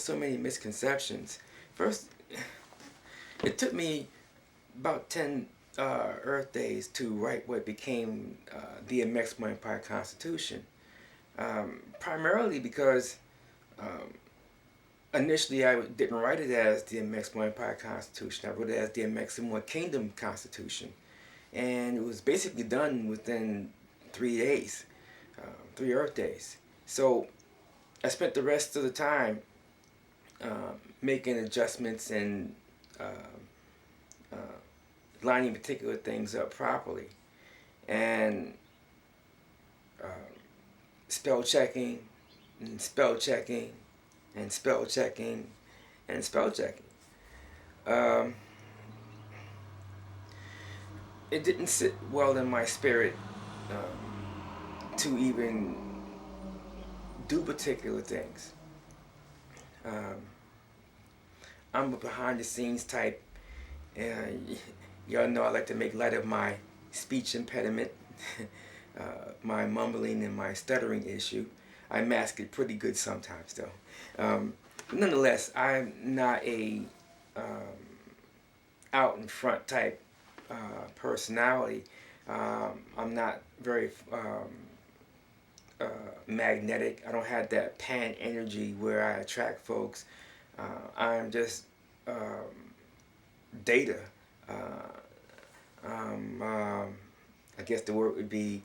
so many misconceptions. First, it took me about 10 Earth days to write what became the Amexem-Moor-Empire Constitution. Primarily because initially I didn't write it as the Amexem-Moor-Empire Constitution. I wrote it as the Amexem-Moor-Kingdom Constitution. And it was basically done within 3 days, 3 Earth days. So I spent the rest of the time making adjustments and lining particular things up properly, and spell checking, and spell checking, and spell checking, and spell checking. It didn't sit well in my spirit to even do particular things. I'm a behind-the-scenes type, and y'all know I like to make light of my speech impediment, my mumbling and my stuttering issue. I mask it pretty good sometimes, though. But nonetheless, I'm not a out-in-front type personality. I'm not very magnetic. I don't have that pan energy where I attract folks. I'm just data. I guess the word would be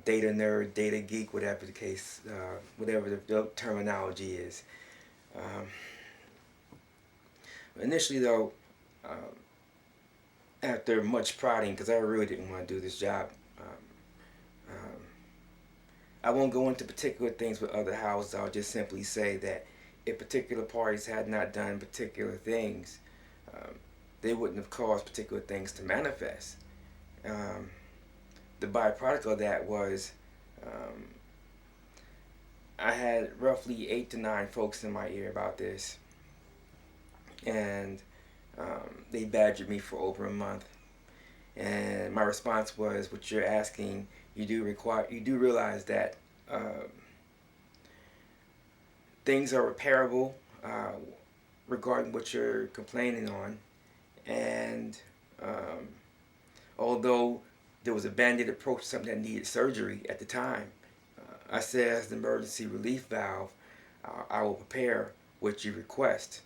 data nerd, data geek, whatever the case, whatever the terminology is. Initially, though, after much prodding, because I really didn't want to do this job, I won't go into particular things with other houses. I'll just simply say that if particular parties had not done particular things, they wouldn't have caused particular things to manifest. The byproduct of that was I had roughly 8 to 9 folks in my ear about this, and they badgered me for over a month. And my response was, what you're asking, you do realize that things are repairable regarding what you're complaining on, and although there was a band-aid approach to something that needed surgery at the time, I said, as an emergency relief valve, I will prepare what you request.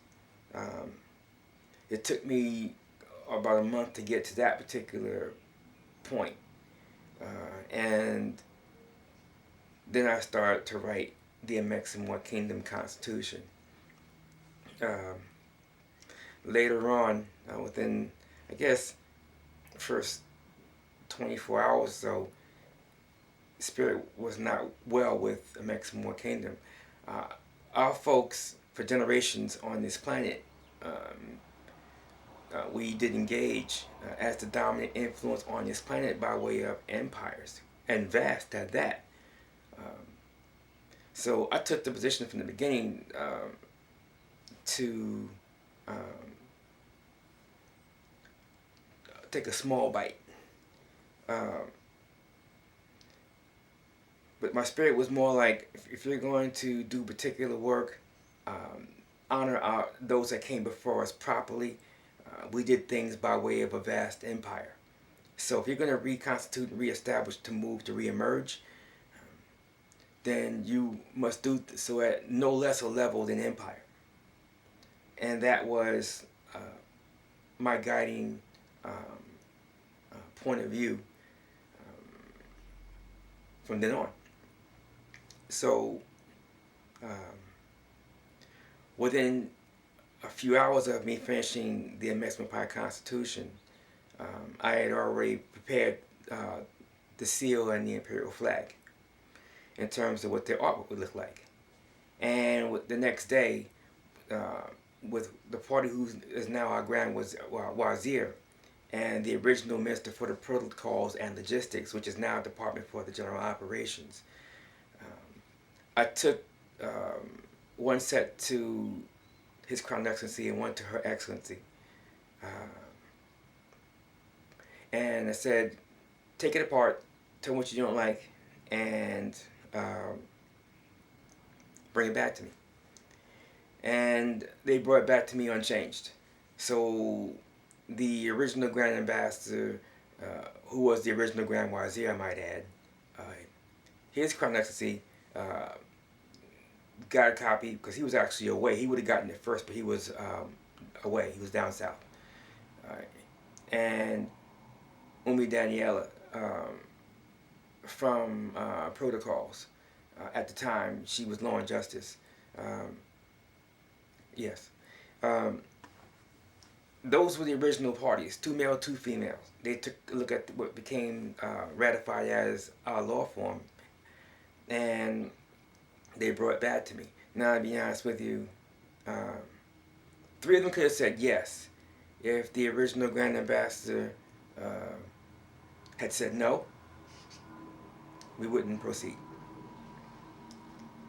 It took me about a month to get to that particular point, and then I started to write the Amexem-Moor-Kingdom Constitution. Later on, within, I guess, the first 24 hours or so, spirit was not well with Amexem-Moor-Kingdom. Our folks, for generations on this planet, we did engage as the dominant influence on this planet by way of empires, and vast at that. So I took the position from the beginning to take a small bite. But my spirit was more like, if you're going to do particular work, honor those that came before us properly. We did things by way of a vast empire. So if you're going to reconstitute and reestablish to move to reemerge, then you must do so at no less a level than empire. And that was my guiding point of view from then on. So within a few hours of me finishing the Amexem-Moor-Empire Constitution, I had already prepared the seal and the imperial flag in terms of what their artwork would look like. And the next day, with the party who is now our Grand Wazir and the original Minister for the Protocols and Logistics, which is now Department for the General Operations, I took one set to His Crown Excellency and one to Her Excellency. And I said, take it apart, tell me what you don't like, and bring it back to me. and they brought it back to me unchanged. So the original Grand Ambassador, who was the original Grand Wazir, I might add, His Crown Excellency got a copy because he was actually away. He would have gotten it first, but he was away. He was down south. And Umi Daniela from Protocols, at the time, she was Law and Justice. Yes. Those were the original parties, 2 male, 2 females. They took a look at what became ratified as our law form, and they brought it back to me. Now, to be honest with you, 3 of them could have said yes. If the original Grand Ambassador had said no, we wouldn't proceed.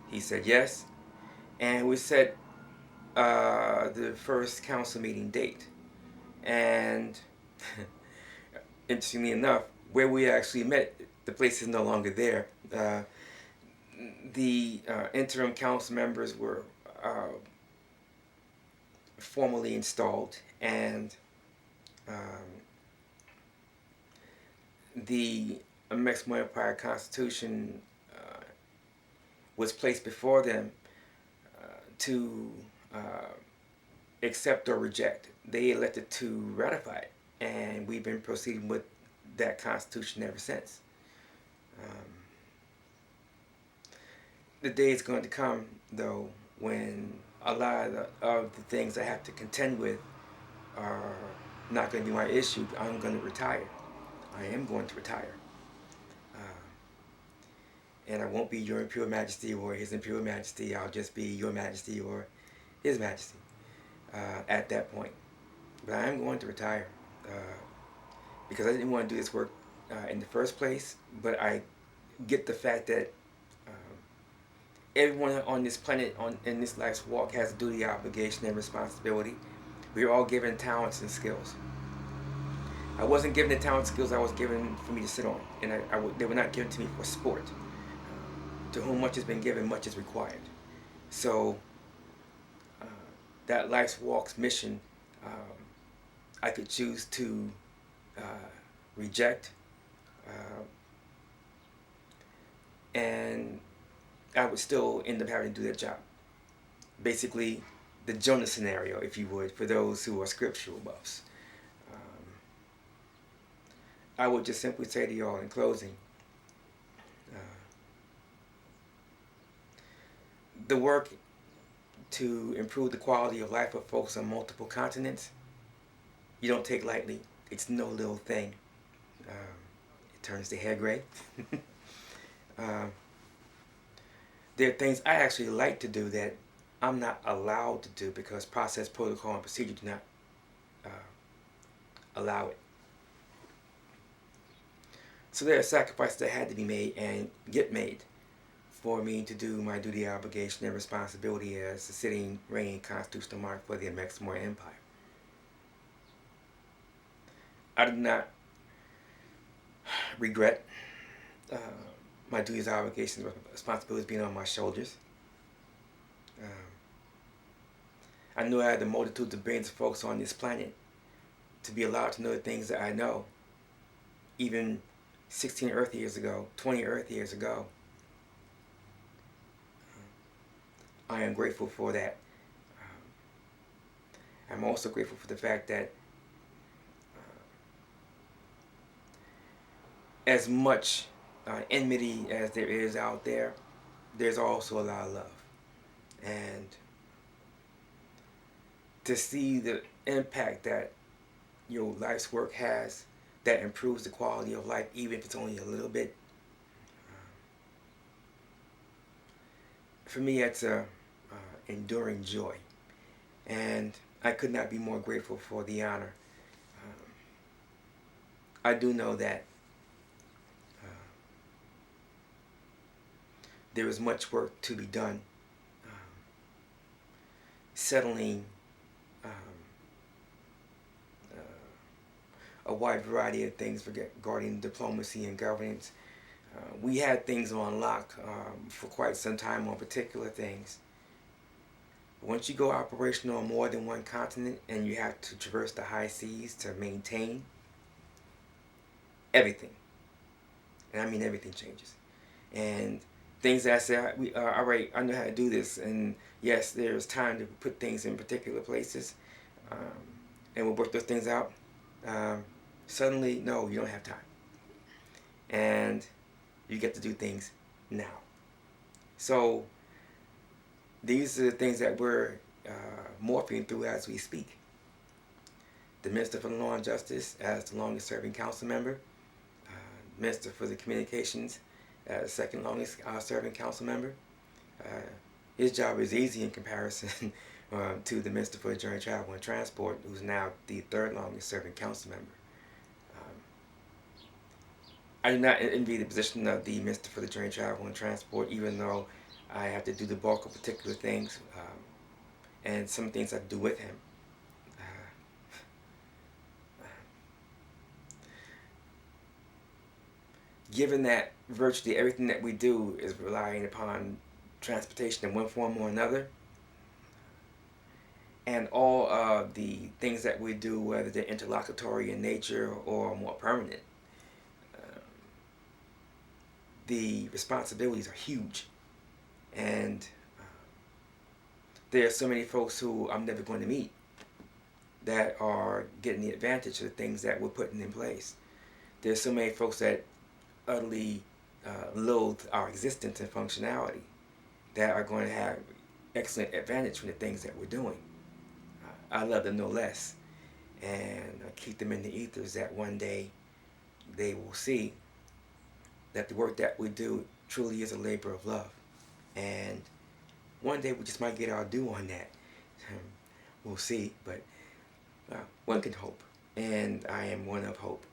He said yes, and we set the first council meeting date. And interestingly enough, where we actually met, the place is no longer there. The interim council members were formally installed, and the Amexem-Moor-Empire Constitution was placed before them to accept or reject. They elected to ratify it, and we've been proceeding with that Constitution ever since. The day is going to come, though, when a lot of the things I have to contend with are not going to be my issue. I'm going to retire. I am going to retire. And I won't be Your Imperial Majesty or His Imperial Majesty. I'll just be Your Majesty or His Majesty at that point. But I am going to retire because I didn't want to do this work in the first place. But I get the fact that everyone on this planet, in this life's walk, has a duty, obligation, and responsibility. We are all given talents and skills. I wasn't given the talent skills I was given for me to sit on, and they were not given to me for sport. To whom much has been given, much is required. So that life's walk's mission, I could choose to reject, and I would still end up having to do that job. Basically, the Jonah scenario, if you would, for those who are scriptural buffs. I would just simply say to y'all in closing, the work to improve the quality of life of folks on multiple continents, you don't take lightly. It's no little thing. It turns the hair gray. There are things I actually like to do that I'm not allowed to do because process, protocol, and procedure do not allow it. So there are sacrifices that had to be made and get made for me to do my duty, obligation, and responsibility as the sitting, reigning constitutional monarch for the Amexem-Moor-Empire. I do not regret my duties, obligations, and responsibilities being on my shoulders. I knew I had the multitudes of billions of folks on this planet to be allowed to know the things that I know, even 16 Earth years ago, 20 Earth years ago. I am grateful for that. I'm also grateful for the fact that as much enmity as there is out there, there's also a lot of love. And to see the impact that your life's work has that improves the quality of life, even if it's only a little bit, for me, it's a enduring joy. And I could not be more grateful for the honor. I do know that there is much work to be done settling a wide variety of things regarding diplomacy and governance. We had things on lock for quite some time on particular things. once you go operational on more than one continent and you have to traverse the high seas to maintain, everything, and I mean everything, changes. And things that I say, all right, I know how to do this, and yes, there's time to put things in particular places, and we'll work those things out. Suddenly, no, you don't have time, and you get to do things now. So these are the things that we're morphing through as we speak. The Minister for the Law and Justice as the longest serving council member, Minister for the Communications as the second longest serving council member. His job is easy in comparison to the Minister for Journey, Travel and Transport, who's now the third longest serving council member. I do not envy the position of the Minister for the Journey, Travel and Transport, even though I have to do the bulk of particular things, and some things I do with him. Given that virtually everything that we do is relying upon transportation in one form or another, and all of the things that we do, whether they're interlocutory in nature or more permanent, the responsibilities are huge. And there are so many folks who I'm never going to meet that are getting the advantage of the things that we're putting in place. There's so many folks that utterly loathe our existence and functionality that are going to have excellent advantage from the things that we're doing. I love them no less, and I keep them in the ethers that one day they will see that the work that we do truly is a labor of love. And one day we just might get our due on that. We'll see, but one can hope, and I am one of hope.